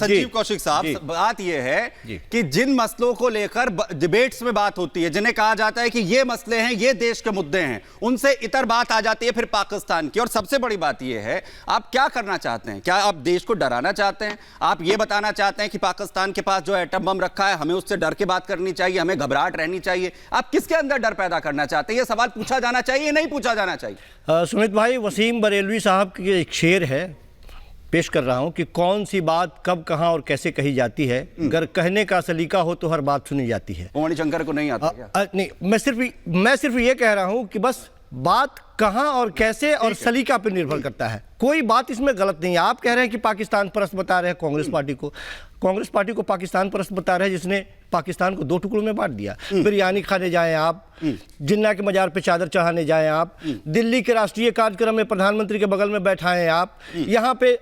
संजीव कौशिक साहब, बात यह है कि जिन मसलों को लेकर डिबेट्स में बात होती है, जिन्हें कहा जाता है कि ये मसले हैं, ये देश के मुद्दे हैं, उनसे इतर बात आ जाती है फिर पाकिस्तान की। और सबसे बड़ी बात यह है, आप क्या करना चाहते हैं? क्या आप देश को डराना चाहते हैं? आप ये बताना चाहते हैं कि पाकिस्तान के पास जो एटम बम रखा है, हमें उससे डर के बात करनी चाहिए, हमें घबराहट रहनी चाहिए? आप किसके अंदर डर पैदा करना चाहते हैं? यह सवाल पूछा जाना चाहिए, नहीं पूछा जाना चाहिए? सुमित भाई, वसीम बरेलवी साहब की एक शेर है, पेश कर रहा हूं कि कौन सी बात कब कहां और कैसे कही जाती है, अगर कहने का सलीका हो तो हर बात सुनी जाती है। मणिशंकर को नहीं आता क्या? नहीं, मैं सिर्फ ये कह रहा हूं कि बस बात कहां और कैसे और सलीका पर निर्भर करता है। कोई बात इसमें गलत नहीं है। आप कह रहे हैं कि पाकिस्तान परस्त बता रहे हैं कांग्रेस पार्टी को पाकिस्तान परस्त बता रहे हैं, जिसने पाकिस्तान को 2 टुकड़ों में बांट दिया। बिरयानी खाने जाएं आप, जिन्ना के मजार पे चादर चढ़ाने जाएं आप, दिल्ली के राष्ट्रीय कार्यक्रम में प्रधानमंत्री के बगल में बैठाएं आप, यहाँ पे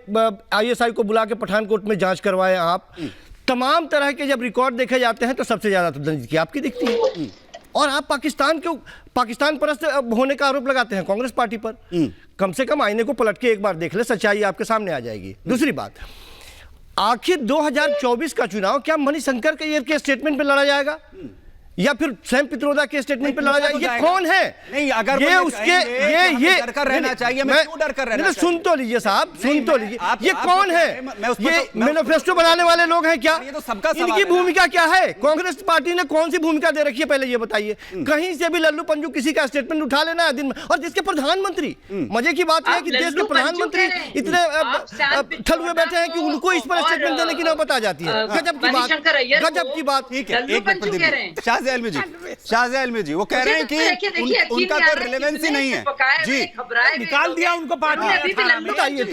ISI को बुला के पठानकोट में जांच करवाएं आप। तमाम तरह के जब रिकॉर्ड देखे जाते हैं तो सबसे ज्यादा तो दंज की आपकी दिखती है। और आप पाकिस्तान परस्त होने का आरोप लगाते हैं कांग्रेस पार्टी पर। कम से कम आईने को पलट के एक बार देख ले, सच्चाई आपके सामने आ जाएगी। दूसरी बात, आखिर 2024 का चुनाव क्या मणिशंकर के स्टेटमेंट पे लड़ा जाएगा या फिर सैम पित्रोदा के स्टेटमेंट पे लड़ा जाएगा? ये कौन है? नहीं, अगर ये उसके ये डर कर रहना चाहिए, मैं क्यों डर कर रहना चाहिए? सुन तो लीजिए साहब, सुन तो लीजिए। ये कौन है? ये मैनिफेस्टो बनाने वाले लोग हैं क्या? ये तो सबका सवाल इनकी भूमिका क्या है? कांग्रेस पार्टी ने कौन सी भूमिका दे रखी है, पहले ये बताइए। कहीं से भी लल्लू पंजू किसी का स्टेटमेंट उठा लेना है दिन में, और जिसके प्रधानमंत्री, मजे की बात है कि देश के प्रधानमंत्री इतने ठलुए बैठे हैं कि उनको इस पर स्टेटमेंट देने की नौबत आ जाती है। गजब की बात, गजब की बात। ठीक है, शाहज़ आलमी जी वो कह रहे हैं कि उनका कोई रिलेवेंसी नहीं है जी, निकाल दिया उनको पार्टी। बताइए तो,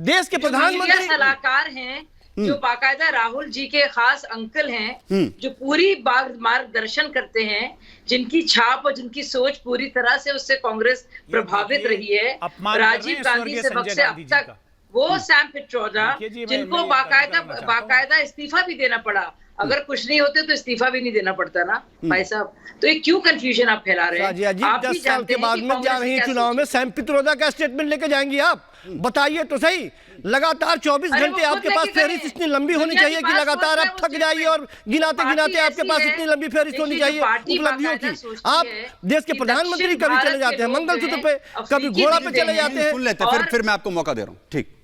देश के प्रधानमंत्री सलाहकार हैं जो बाकायदा राहुल जी के खास अंकल हैं, जो पूरी मार्गदर्शन करते हैं, जिनकी छाप और जिनकी सोच पूरी तरह से उससे कांग्रेस प्रभावित रही है। राजीव गांधी से बख्शे अब तक वो सैम पित्रोदा, जिनको बाकायदा इस्तीफा भी देना पड़ा। अगर कुछ नहीं होते तो इस्तीफा भी नहीं देना पड़ता ना भाई साहब। तो ये क्यों कंफ्यूजन आप फैला रहे हैं? आप 10 साल के बाद में जा रही चुनाव में सैम पित्रोदा का स्टेटमेंट लेके जाएंगी आप? बताइए तो सही। लगातार 24 घंटे आपके पास फेरिस्त इतनी लंबी होनी चाहिए कि लगातार आप थक जाइए और गिनाते गिनाते आपके पास इतनी लंबी फेरिस्त होनी चाहिए उपलब्धियों की। आप देश के प्रधानमंत्री कभी चले जाते हैं मंगलसूत्र पे, कभी घोड़ा पे चले जाते हैं। सुन लेते हैं, फिर मैं आपको मौका दे रहा हूँ। ठीक,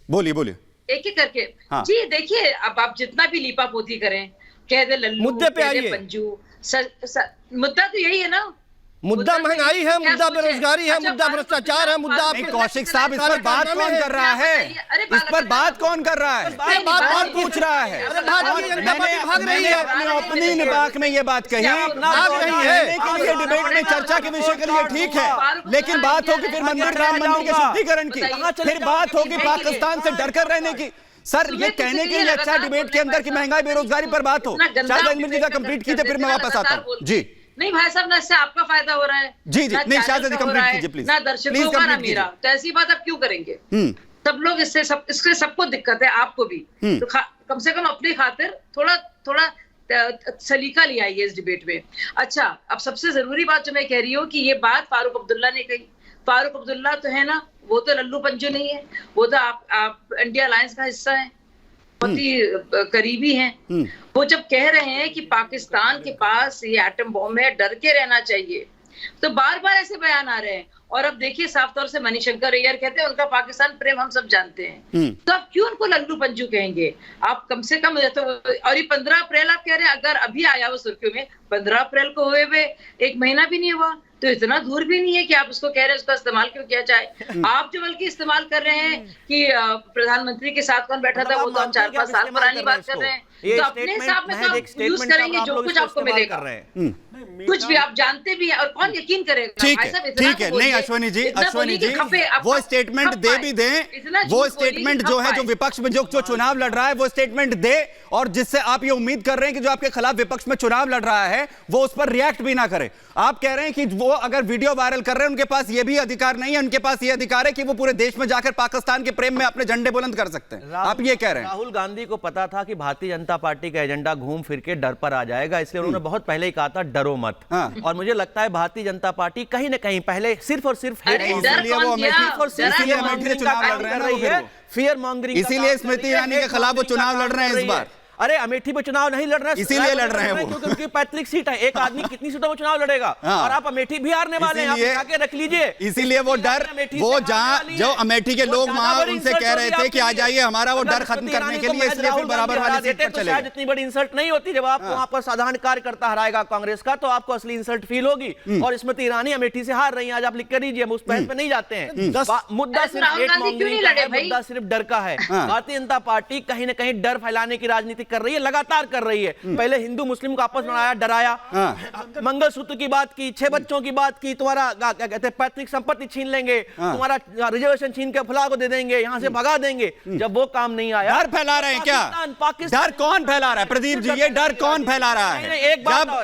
बोलिए एक एक करके। हाँ। जी देखिए, अब आप जितना भी लीपा पोती करें, कह दे लल्लू, मुद्दे पे आइए। पंजू, मुद्दा तो यही है ना। मुद्दा महंगाई है, मुद्दा बेरोजगारी है, मुद्दा भ्रष्टाचार है, मुद्दा कौशिक साहब इस पर बात कौन कर रहा है? इस पर बात कौन कर रहा है? बात पूछ रहा है। मैंने अपनी निबाक में ये बात कही के लिए डिबेट में चर्चा के विषय के लिए ठीक है, लेकिन बात होगी फिर राम मंदिर के शुद्धिकरण की, फिर बात होगी पाकिस्तान से डरकर रहने की। सर ये कहने के लिए अच्छा डिबेट के अंदर की महंगाई बेरोजगारी पर बात हो। शाहज़ जी का कंप्लीट कीजिए, फिर मैं वापस आता हूँ। जी नहीं भाई साहब, ना इससे आपका फायदा हो रहा है, जी नहीं शाहज़ जी कंप्लीट कीजिए प्लीज, ना दर्शकों का ना मेरा। तो ऐसी बात आप क्यों करेंगे? सब लोग इससे सबको दिक्कत है, आपको भी। तो कम से कम अपनी खातिर थोड़ा सलीका ले आइए इस डिबेट में। अच्छा, अब सबसे जरूरी बात जो मैं कह रही हूँ कि ये बात फारूक अब्दुल्ला ने कही। फारूक अब्दुल्ला तो है ना, वो तो लल्लू पंजू नहीं है, वो तो आप इंडिया अलायंस का हिस्सा है, बहुत ही करीबी हैं। वो जब कह रहे हैं कि पाकिस्तान के पास ये एटम बॉम्ब है, डर के रहना चाहिए, तो बार बार ऐसे बयान आ रहे हैं। और अब देखिए साफ तौर से मणिशंकर अय्यर कहते हैं उनका पाकिस्तान प्रेम हम सब जानते हैं, तो आप क्यों उनको लल्लू पंजू कहेंगे? आप कम से कम तो, और ये 15 अप्रैल आप कह रहे हैं, अगर अभी आया वो सुर्खियों में, 15 अप्रैल को हुए हुए 1 महीना भी नहीं हुआ, तो इतना दूर भी नहीं है कि आप उसको कह रहे हैं उसका इस्तेमाल क्यों किया जाए। आप जो बल्कि इस्तेमाल कर रहे हैं कि प्रधानमंत्री के साथ कौन बैठा था, वो तो हम 4-5 साल पुरानी बात कर रहे हैं। तो अपने हिसाब में तो यूज करेंगे जो कुछ आपको मिलेगा, कुछ भी आप जानते भी हैं, और कौन यकीन करेगा? ठीक है। नहीं अश्वनी जी वो स्टेटमेंट दे भी दें, वो स्टेटमेंट जो है, जो विपक्ष में जो चुनाव लड़ रहा है वो स्टेटमेंट दे, और जिससे आप ये उम्मीद कर रहे हैं कि जो आपके खिलाफ विपक्ष में चुनाव लड़ रहा है वो उस पर रिएक्ट भी ना करे। आप कह रहे हैं कि वो अगर वीडियो वायरल कर रहे हैं उनके पास ये भी अधिकार नहीं है, उनके पास ये अधिकार है कि वो पूरे देश में जाकर पाकिस्तान के प्रेम में अपने झंडे बुलंद कर सकते हैं। आप ये कह रहे हैं राहुल गांधी को पता था कि भारतीय जनता पार्टी का एजेंडा घूम फिर के डर पर आ जाएगा, इसलिए उन्होंने बहुत पहले ही कहा था डरो डरो मत। और मुझे लगता है भारतीय जनता पार्टी कहीं ना कहीं पहले सिर्फ और सिर्फ अरे डर कौन दिया? फियर मॉन्गरिंग, इसीलिए स्मृति ईरानी के खिलाफ वो चुनाव लड़ रहे हैं इस बार। अरे अमेठी पे चुनाव नहीं लड़ रहे हैं, इसीलिए लड़ रहे हैं वो, क्योंकि उनकी पैतृक सीट है। एक आदमी कितनी सीटों में चुनाव लड़ेगा? और आप अमेठी भी हारने वाले हैं, आप उठा के रख लीजिए। इसीलिए वो डर, वो जहां जो अमेठी के लोग वहां उनसे कह रहे थे कि आ जाइए, हमारा वो डर खत्म करने के लिए, इसलिए फिर बराबर वाली सीट पर चले गए। इतनी बड़ी इंसल्ट नहीं होती जब आप वहां पर साधारण कार्यकर्ता हराएगा कांग्रेस का, तो आपको असली इंसल्ट फील होगी। और स्मृति ईरानी अमेठी से हार रही है, आज आप लिख कर दीजिए, हम उस बहस पे नहीं जाते हैं। मुद्दा सिर्फ एक मॉन्गरिंग का है, मुद्दा सिर्फ डर का है। भारतीय जनता पार्टी कहीं ना कहीं डर फैलाने की राजनीति कर रही है, लगातार कर रही है। पहले हिंदू मुस्लिम को आपस में लड़ाया, डराया, मंगलसूत्र की बात की, 6 बच्चों की बात की, तुम्हारा क्या कहते हैं पैतृक संपत्ति छीन लेंगे, तुम्हारा रिजर्वेशन छीन के फुला को दे देंगे, यहां से भगा देंगे। जब वो काम नहीं आया, डर फैला रहे हैं क्या? डर कौन फैला रहा है प्रदीप जी? ये डर कौन फैला रहा है?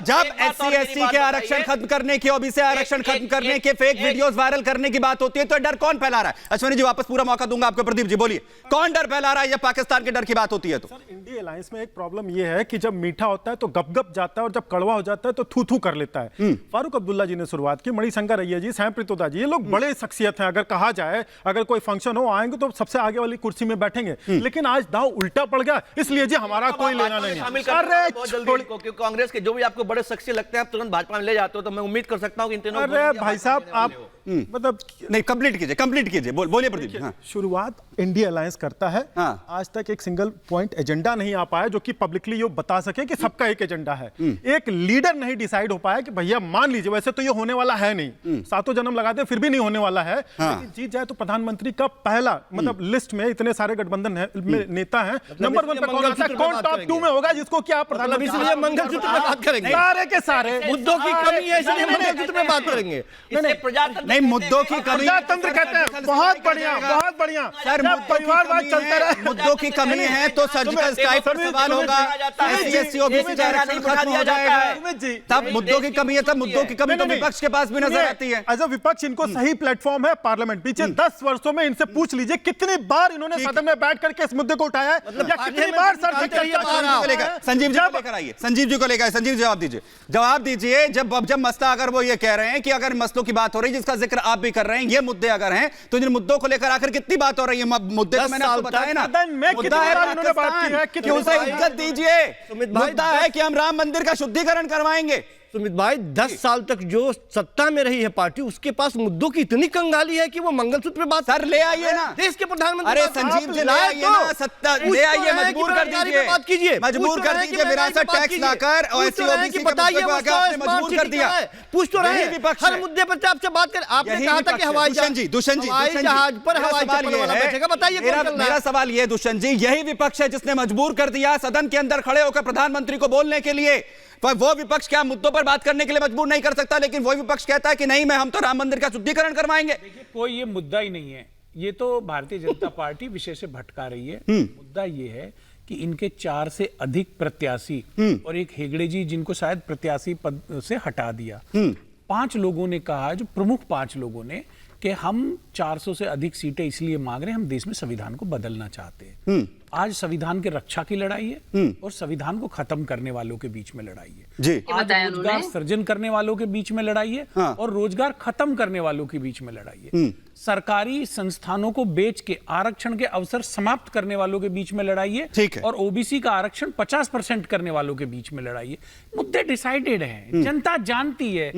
जब SC/ST के आरक्षण खत्म करने की, ओबीसी आरक्षण खत्म करने के फेक वीडियोस वायरल करने की बात होती है, तो डर कौन फैला रहा है? अश्विनी जी वापस पूरा मौका दूंगा आपको। प्रदीप जी बोलिए, कौन डर फैला रहा है जब पाकिस्तान के डर की बात होती है? तो इंडिया अलायंस में एक प्रॉब्लम यह है कि जब मीठा होता है तो गप-गप जाता है, और जब कड़वा हो जाता है तो थू-थू कर लेता है। फारूक अब्दुल्ला जी ने शुरुआत की, मणिशंकर अय्यर जी, सैम प्रीतोदा जी, ये लोग बड़े शख्सियत हैं। अगर कहा जाए, अगर कोई फंक्शन हो आएंगे तो सबसे आगे वाली कुर्सी में बैठेंगे। लेकिन आज दाव उल्टा पड़ गया, इसलिए जी हमारा कोई लेना नहीं। अरे कांग्रेस के जो भी आपको बड़े शख्सियत लगते हैं, आप तुरंत भाजपा में ले जाते हो, तो मैं उम्मीद कर सकता हूं कि इन तीनों। अरे भाई साहब, आप मतलब नहीं, कंप्लीट कीजिए, बोलिए प्रदीप। हाँ। शुरुआत इंडिया अलायंस करता है। हाँ। आज तक एक सिंगल पॉइंट एजेंडा नहीं आ पाया जो कि पब्लिकली ये बता सके कि सबका एक एजेंडा है। एक लीडर नहीं डिसाइड हो पाया कि भैया मान लीजिए, वैसे तो ये होने वाला है नहीं, 7 जन्म लगाते फिर भी नहीं होने वाला है। लेकिन जीत जाए तो प्रधानमंत्री का पहला, मतलब लिस्ट में इतने सारे गठबंधन में नेता है, नंबर 1 पे कौन आता है? कौन टॉप 2 में होगा जिसको क्या प्रधानमंत्री? इसलिए मंगलसूत्र पे बात करेंगे, सारे के सारे मुद्दों की कमी है, इसलिए मंगलसूत्र पे बात करेंगे। नहीं, मुद्दों की कमी, प्रजातंत्र कहते हैं। बहुत बढ़िया, बहुत बढ़िया सर, परिवारवाद चलता रहे। मुद्दों की कमी है तो सर्जिकल स्ट्राइक पर सवाल होगा, SC/ST OBC का आरक्षण खत्म हो जाएगा, तब मुद्दों की कमी है। तब मुद्दों की कमी तो विपक्ष के पास भी नजर आती है। एज अ विपक्ष इनको सही प्लेटफॉर्म है पार्लियामेंट। पीछे 10 वर्षों में इनसे पूछ लीजिए कितनी बार इन्होंने सदन में बैठ करके इस मुद्दे को उठाया है, या कितनी बार सर संजीव जी को लेकर आइए, संजीव जी को लेकर, संजीव जवाब दीजिए। जब मसला, अगर वो ये कह रहे हैं कि अगर मसलों की बात हो रही है जिसका जिक्र आप भी कर रहे हैं, ये मुद्दे अगर हैं, तो इन मुद्दों को लेकर आखिर कितनी बात हो रही है? मुद्दे तो मैंने आपको बताया ना, मुद्दा है पाकिस्तान, क्यों उसे इज्जत दीजिए। मुद्दा है कि हम राम मंदिर का शुद्धिकरण करवाएंगे। सुमित भाई, 10 साल तक जो सत्ता में रही है पार्टी, उसके पास मुद्दों की इतनी कंगाली है कि वो मंगलसूत्र पे बात। सर ले आइए ना, देश के प्रधानमंत्री। अरे संजीव जी ले आइए ना, सत्ता ले आइए, मजबूर कर दीजिए, मजबूर कर दीजिए, विरासत टैक्स लाकर और SC OBC बताइए, आपने मजबूर कर दिया। पूछ तो रहे हर मुद्दे पर आपसे बात कर। आपने कहा था कि हवाई जहाज पर हवाई चप्पल वाला बैठेगा, बताइए। मेरा सवाल ये, दुष्यंत जी, यही विपक्ष है जिसने मजबूर कर दिया सदन के अंदर खड़े होकर प्रधानमंत्री को बोलने के लिए। वो विपक्ष क्या मुद्दों पर बात करने के लिए मजबूर नहीं कर सकता, लेकिन वो विपक्ष कहता है कि नहीं, हम तो राम मंदिर का शुद्धिकरण करवाएंगे। देखिए, कोई ये मुद्दा ही नहीं है, ये तो भारतीय जनता पार्टी विषय से भटका रही है। मुद्दा ये है कि इनके 4 से अधिक प्रत्याशी और एक हेगड़े जी, जिनको शायद प्रत्याशी पद से हटा दिया। 5 लोगों ने कहा, जो प्रमुख 5 लोगों ने, कि हम 400 से अधिक सीटें इसलिए मांग रहे हैं, हम देश में संविधान को बदलना चाहते हैं। आज संविधान की रक्षा की लड़ाई है और संविधान को खत्म करने वालों के बीच में लड़ाई है जी। आज रोजगार सृजन करने वालों के बीच में लड़ाई है। हाँ। और रोजगार खत्म करने वालों के बीच में लड़ाई है। सरकारी संस्थानों को बेच के आरक्षण के अवसर समाप्त करने वालों के बीच में लड़ाई है। और ओबीसी का आरक्षण 50% करने वालों के बीच में लड़ाई है। मुद्दे डिसाइडेड हैं, जनता जानती है।